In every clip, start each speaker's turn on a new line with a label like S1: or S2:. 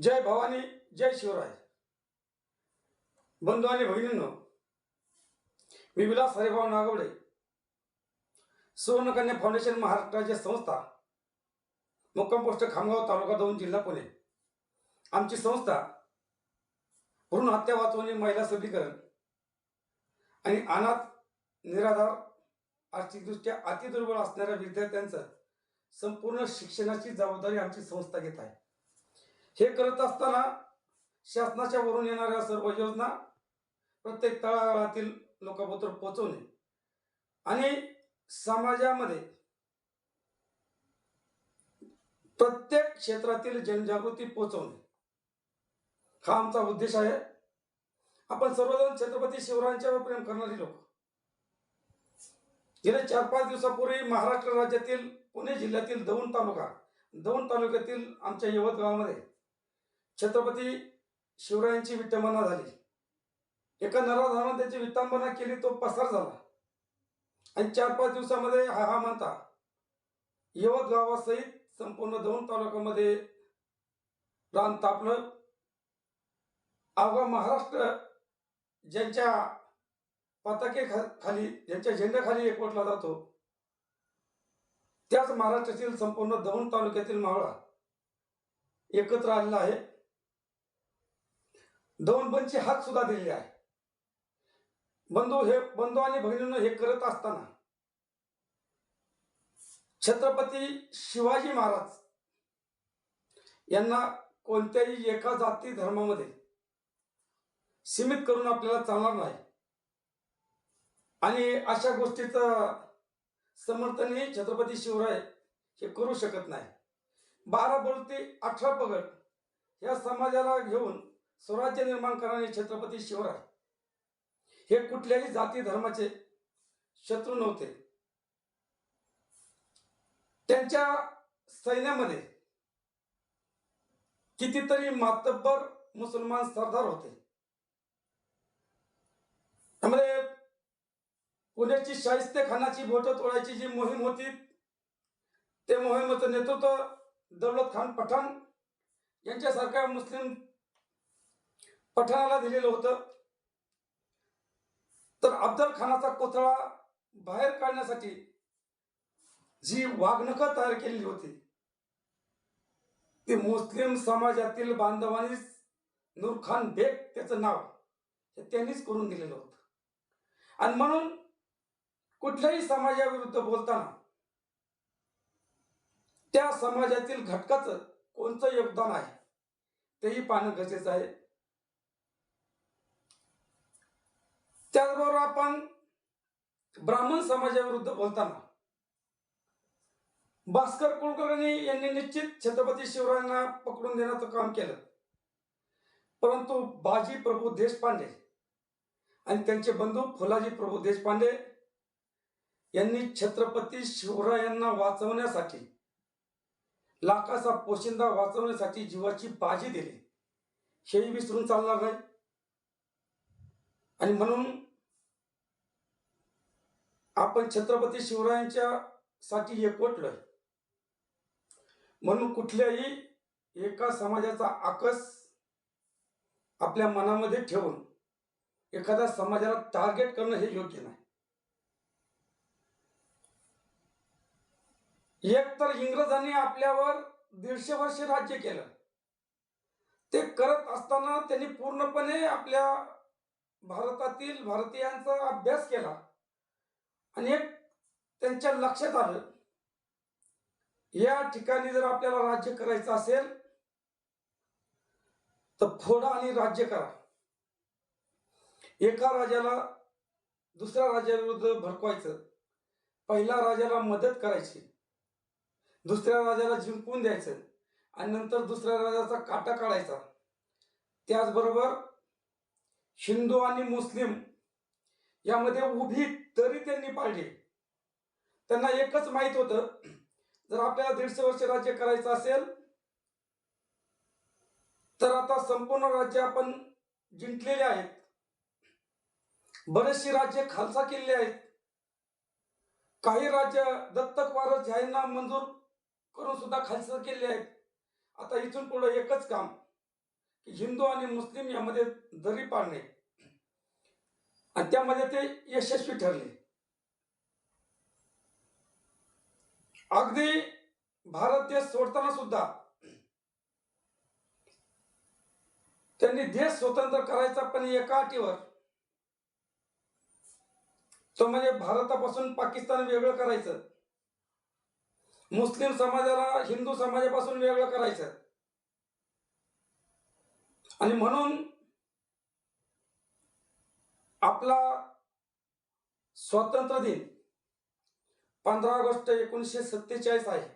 S1: जय भवानी, जय शिवराय. बंधू आणि भगिनींनो, मी विलास हरिभाऊ नागवडे, सुवर्णकन्या फाउंडेशन महाराष्ट्राची संस्था, मुक्काम पोस्ट खामगाव, तालुका दौंड, जिल्हा पुणे. आमची संस्था भ्रूण हत्या वाचवणे, महिला सबलीकरण आणि अनाथ, निराधार, आर्थिकदृष्ट्या अतिदुर्बल असणाऱ्या विद्यार्थ्यांचं संपूर्ण शिक्षणाची जबाबदारी आमची संस्था घेत आहे. हे करत असताना शासनाच्या वरून येणाऱ्या सर्व योजना प्रत्येक तळागाळातील लोकांपर्यंत पोहोचवणे आणि समाजामध्ये प्रत्येक क्षेत्रातील जनजागृती पोहोचवणे हा आमचा उद्देश आहे. आपण सर्वजण छत्रपती शिवरायांच्यावर प्रेम करणारी लोक. गेल्या 4-5 दिवसापूर्वी महाराष्ट्र राज्यातील पुणे जिल्ह्यातील दौंड तालुक्यातील आमच्या यवत गावामध्ये छत्रपती शिवरायांची विटंबना झाली. एका नराधमाने त्याची विटंबना केली, तो पसार झाला आणि 4-5 दिवसामध्ये हा म्हणता यवत गावासहित संपूर्ण दौंड तालुक्यामध्ये रान तापलं. अवघा महाराष्ट्र ज्यांच्या पताके खाली, ज्यांच्या झेंड्याखाली एकवटला जातो, त्याच महाराष्ट्रातील संपूर्ण दौंड तालुक्यातील मावळा एकत्र आलेला आहे. दौंड बंदचे हात सुद्धा दिलेले आहे. बंधू आणि भगिनींनो, हे करत असताना छत्रपती शिवाजी महाराज यांना कोणत्याही एका जाती धर्मामध्ये सीमित करून आपल्याला चालणार नाही आणि अशा गोष्टीचं समर्थनही छत्रपती शिवराय हे करू शकत नाही. 12 बोलते 18 पगड या समाजाला घेऊन स्वराज्य निर्माण करणारे छत्रपती शिवराय हे कुठल्याही जाती धर्माचे शत्रू नव्हते. त्यांच्या सैन्यामध्ये कितीतरी मातब्बर मुसलमान सरदार होते. त्यामध्ये पुण्याची शाहिस्तेखानाची बोटं तोडायची जी मोहीम होती, ते मोहिमेचं नेतृत्व दौलत खान पठाण यांच्यासारख्या मुस्लिम पठाणाला दिलेलं होतं. तर अफजल खानाचा कोथळा बाहेर काढण्यासाठी जी वाघनखं तयार केलेली होती, ती मुस्लिम समाजातील बांधवांनीच, नूरखान बेग त्याचं नाव, हे त्यांनीच करून दिलेलं होतं. आणि म्हणून कुठल्याही समाजाविरुद्ध बोलताना त्या समाजातील घटकाचं कोणतं योगदान आहे तेही पाहणं गरजेचं आहे. त्याचबरोबर आपण ब्राह्मण समाजाविरुद्ध बोलताना भास्कर कुलकर्णी यांनी निश्चित छत्रपती शिवरायांना पकडून देण्याचं काम केलं, परंतु बाजी प्रभू देशपांडे आणि त्यांचे बंधू फुलाजी प्रभू देशपांडे यांनी छत्रपती शिवरायांना वाचवण्यासाठी, लाखाचा पोशिंदा वाचवण्यासाठी जीवाची बाजी दिली, हेही विसरून चालणार नाही. आणि म्हणून आपण छत्रपती शिवरायांच्या साठी एकवटलोय. म्हणून कुठल्याही एका समाजाचा आकस आपल्या मनामध्ये ठेवून एखाद्या समाजाला टार्गेट करणं हे योग्य नाही. एक तर इंग्रजांनी आपल्यावर 150 वर्ष राज्य केलं. ते करत असताना त्यांनी पूर्णपणे आपल्या भारतातील भारतीयांचा अभ्यास केला आणि एक त्यांच्या लक्षात आलं, या ठिकाणी जर आपल्याला राज्य करायचं असेल तर फोडा आणि राज्य करा. एका राजाला दुसऱ्या राजाविरुद्ध भडकवायचं, पहिल्या राजाला मदत करायची, दुसऱ्या राजाला जिंकून द्यायचं आणि नंतर दुसऱ्या राजाचा काटा काढायचा. त्याचबरोबर हिंदू आणि मुस्लिम यामध्ये उभी तरी त्यांनी पाळली. त्यांना एकच माहित होतं, जर आपल्याला 150 वर्ष राज्य करायचं असेल तर आता संपूर्ण राज्य आपण जिंकलेले आहेत, बरेचशी राज्य खालसा केलेली आहेत, काही राज्य दत्तक वारस जाहीरनामा मंजूर करून सुद्धा खालसा केले आहेत. आता इथून पुढे एकच काम, की हिंदू आणि मुस्लिम यामध्ये दरी पाडणे आणि त्यामध्ये ते यशस्वी ठरले. अगदी भारत देश सोडताना सुद्धा त्यांनी देश स्वतंत्र करायचा, पण एका अटीवर, तो म्हणजे भारतापासून पाकिस्तान वेगळं करायचं, मुस्लिम समाजाला हिंदू समाजापासून वेगळं करायचं. आणि म्हणून आपला स्वातंत्र्य दिन 15 ऑगस्ट 1947 आहे.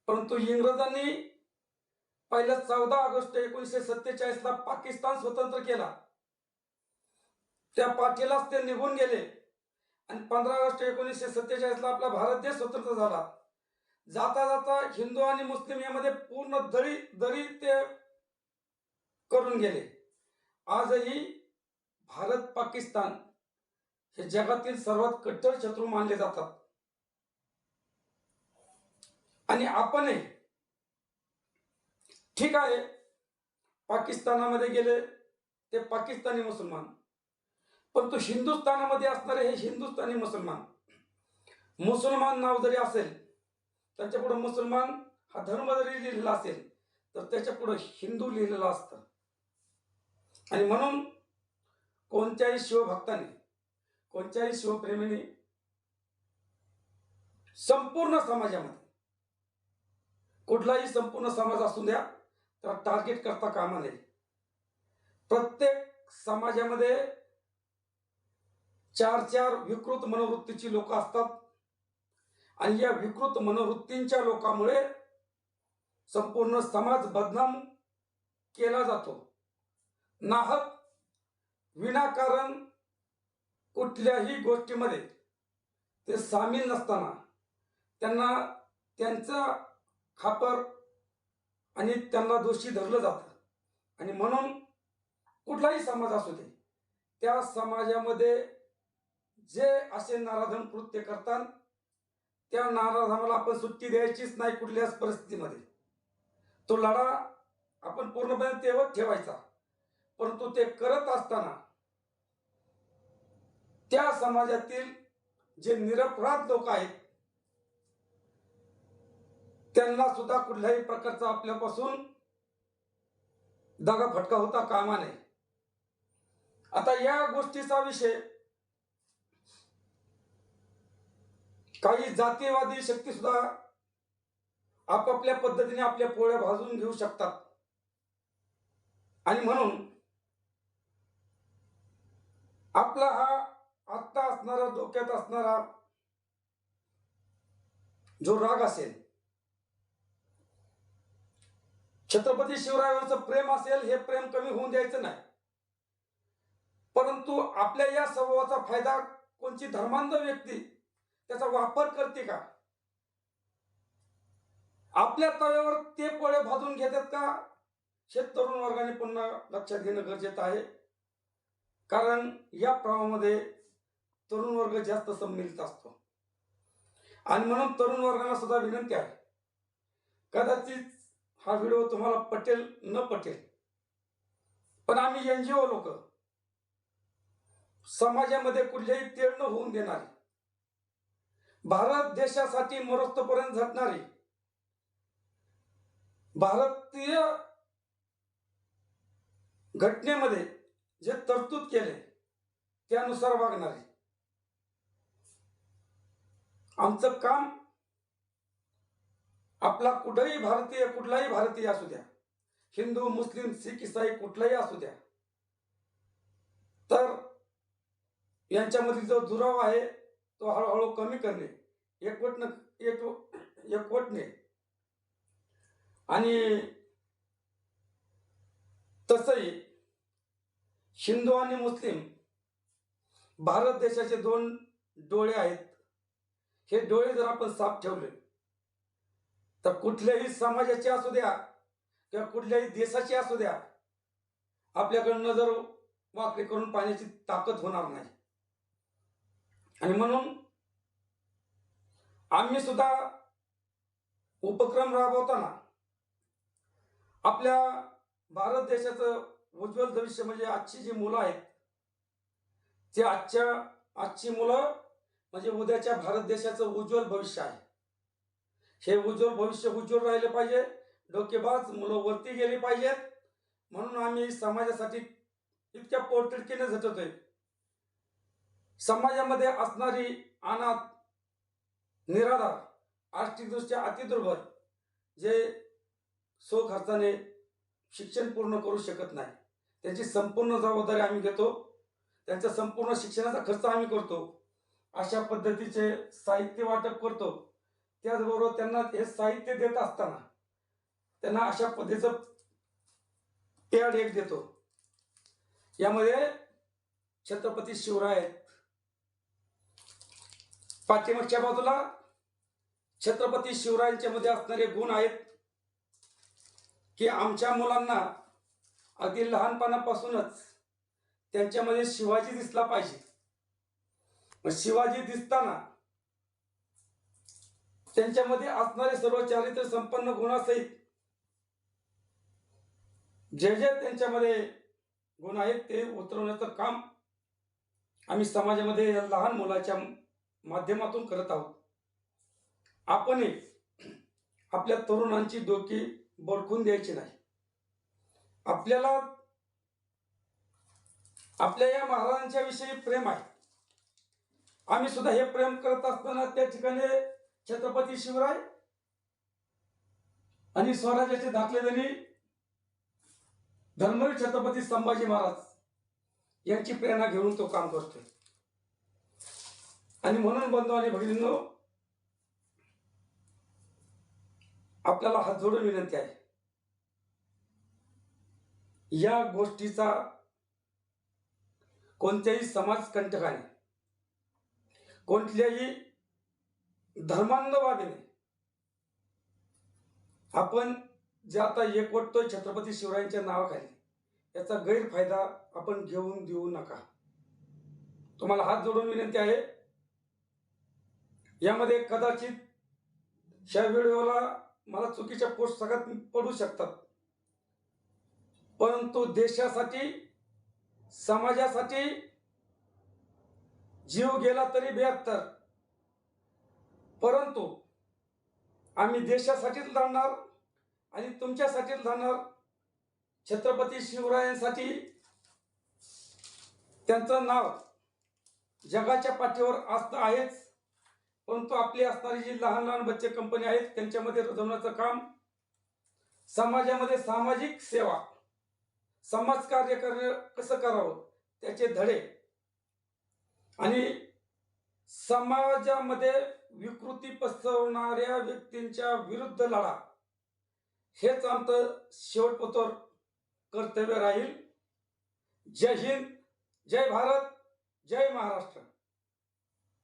S1: परंतु इंग्रजांनी पहिल्या 14 ऑगस्ट 1947 ला पाकिस्तान स्वतंत्र केला. त्या पाठीलाच ते निघून गेले आणि 15 ऑगस्ट 1947 ला आपला भारत देश स्वतंत्र झाला. जाता जाता हिंदू आणि मुस्लिम यामध्ये पूर्ण दरी ते करून गेले. आजही भारत पाकिस्तान हे जगातील सर्वात कट्टर शत्रू मानले जातात. आणि आपणही ठीक आहे, पाकिस्तानामध्ये गेले ते पाकिस्तानी मुसलमान, परंतु हिंदुस्थानामध्ये असणारे हे हिंदुस्थानी मुसलमान. मुसलमान नाव जरी असेल, त्याच्या पुढे मुसलमान हा धर्म जरी लिहिलेला असेल, तर त्याच्या पुढे हिंदू लिहिलेलं असतं. आणि म्हणून कोणत्याही शिवभक्ताने, कोणत्याही शिवप्रेमीने संपूर्ण समाजामध्ये, कुठलाही संपूर्ण समाज असू द्या, तर टार्गेट करता कामा नये. प्रत्येक समाजामध्ये 4 विकृत मनोवृत्तीची लोक असतात आणि या विकृत मनोवृत्तींच्या लोकांमुळे संपूर्ण समाज बदनाम केला जातो. नाहक विनाकारण कुठल्याही गोष्टीमध्ये ते सामील नसताना त्यांना त्यांचा खापर आणि त्यांना दोषी धरलं जातं. आणि म्हणून कुठलाही समाज असू दे, त्या समाजामध्ये जे असे नराधम कृत्य करतात, त्या नराधमाला आपण सुट्टी द्यायचीच नाही कुठल्याच परिस्थितीमध्ये. तो लढा आपण पूर्णपणे तेवत ठेवायचा. परंतु ते करत असताना त्या समाजातील जे निरपराध लोक आहेत, त्यांना सुद्धा कुठल्याही प्रकारचा आपल्यापासून दगाफटका होता कामा नये. आता या गोष्टीचा विषय काही जातीवादी शक्ती सुद्धा आपापल्या पद्धतीने आपल्या पोळ्या भाजून घेऊ शकतात. आणि म्हणून आपला हा आत्ता असणारा, डोक्यात असणारा जो राग असेल, छत्रपती शिवरायांचं प्रेम असेल, हे प्रेम कमी होऊन द्यायचं नाही. परंतु आपल्या या स्वभावाचा फायदा कोणती धर्मांध व्यक्ती त्याचा वापर करते का? आपल्या तव्यावर ते पोळे भाजून घेतात का? हे तरुण वर्गाने पुन्हा लक्षात घेणं गरजेचं आहे. कारण या प्रवाहामध्ये तरुण वर्ग जास्त सम्मिलित असतो. आणि म्हणून तरुण वर्गाला सुद्धा विनंती आहे, कदाचित हा व्हिडिओ तुम्हाला पटेल न पटेल, पण आम्ही NGO लोक, समाजामध्ये कुठल्याही तेढ न होऊन देणारी, भारत देशासाठी मरोस्तपर्यंत झटणारी, भारतीय घटनेमध्ये जे तरतूद केले त्यानुसार वागणारे, आमचं काम आपला कुठलाही भारतीय असू द्या, हिंदू मुस्लिम सिख ईसाई कुठलाही असू द्या, तर यांच्यामधील जो दुरावा आहे तो हळूहळू कमी करणे, एकवटणे. आणि तसंही हिंदू आणि मुस्लिम भारत देशाचे 2 डोळे आहेत. हे डोळे जर आपण साफ ठेवले, तर कुठल्याही समाजाचे असू द्या किंवा कुठल्याही देशाची असू द्या, आपल्याकडे नजर वाकडी करून पाहण्याची ताकद होणार नाही. आणि म्हणून आम्ही सुद्धा उपक्रम राबवताना आपल्या भारत देशाचं उज्ज्वल भविष्य म्हणजे आजची जी मुलं आहेत ते आजची मुलं म्हणजे उद्याच्या भारत देशाचं उज्ज्वल भविष्य आहे. हे उज्ज्वल भविष्य उज्ज्वल राहिले पाहिजे. डोकेबाज मुलं वरती गेली पाहिजेत. म्हणून आम्ही समाजासाठी इतक्या पोटतिडकीने झटतोय. समाजामध्ये असणारी अनाथ, निराधार, आर्थिकदृष्ट्या अतिदुर्बल, जे स्वखर्चाने शिक्षण पूर्ण करू शकत नाही, त्यांची संपूर्ण जबाबदारी आम्ही घेतो. त्यांच्या संपूर्ण शिक्षणाचा खर्च आम्ही करतो. अशा पद्धतीचे साहित्य वाटप करतो. त्याचबरोबर त्यांना हे साहित्य देत असताना त्यांना अशा पद्धतीचं पॅड एक देतो. यामध्ये छत्रपती शिवराय आहेत. पाठीमागच्या बाजूला छत्रपती शिवरायांच्या मध्ये असणारे गुण आहेत की आमच्या मुलांना अगदी लहानपणापासूनच त्यांच्यामध्ये शिवाजी दिसला पाहिजे. शिवाजी दिसताना त्यांच्यामध्ये असणारे सर्व चारित्र्य संपन्न गुणासहित जे जे त्यांच्यामध्ये गुण आहेत ते उतरवण्याचं काम आम्ही समाजामध्ये या लहान मुलाच्या माध्यमातून करत आहोत. आपणही आपल्या तरुणांची डोकी बळकून द्यायची नाही. आपल्याला आपल्या या महाराजांच्या विषयी प्रेम आहे. आम्ही सुद्धा हे प्रेम करत असताना त्या ठिकाणी छत्रपती शिवराय आणि स्वराज्याचे दाखलेदारी धर्मवीर छत्रपती संभाजी महाराज यांची प्रेरणा घेऊन तो काम करतोय. आणि म्हणून बंधू आणि भगिनींनो, आपल्याला हात जोडून विनंती आहे, या गोष्टीचा कोणत्याही समाजकंटकाने, कोणत्याही धर्मांधवादीने आपण जे आता एकवटतोय छत्रपती शिवरायांच्या नावाखाली, याचा गैरफायदा आपण घेऊन देऊ नका. तुम्हाला हात जोडून विनंती आहे. यामध्ये कदाचित ह्या व्हिडिओला मला चुकीच्या पोस्ट सगळ्यात पडू शकतात, परंतु देशासाठी, समाजासाठी जीव गेला तरी 72, परंतु आम्ही देशासाठीच लढणार आणि तुमच्यासाठीच लढणार. छत्रपती शिवरायांसाठी त्यांचं नाव जगाच्या पाठीवर असतं आहेच, परंतु आपली असणारी जी लहान लहान बच्चे कंपनी आहेत त्यांच्यामध्ये रुजवण्याचं काम, समाजामध्ये सामाजिक सेवा, समाजकार्य कसं करावं त्याचे धडे आणि समाजामध्ये विकृती पसरवणाऱ्या व्यक्तींच्या विरुद्ध लढा, हेच आमचं शेवटपतोर कर्तव्य राहील. जय हिंद, जय भारत, जय महाराष्ट्र.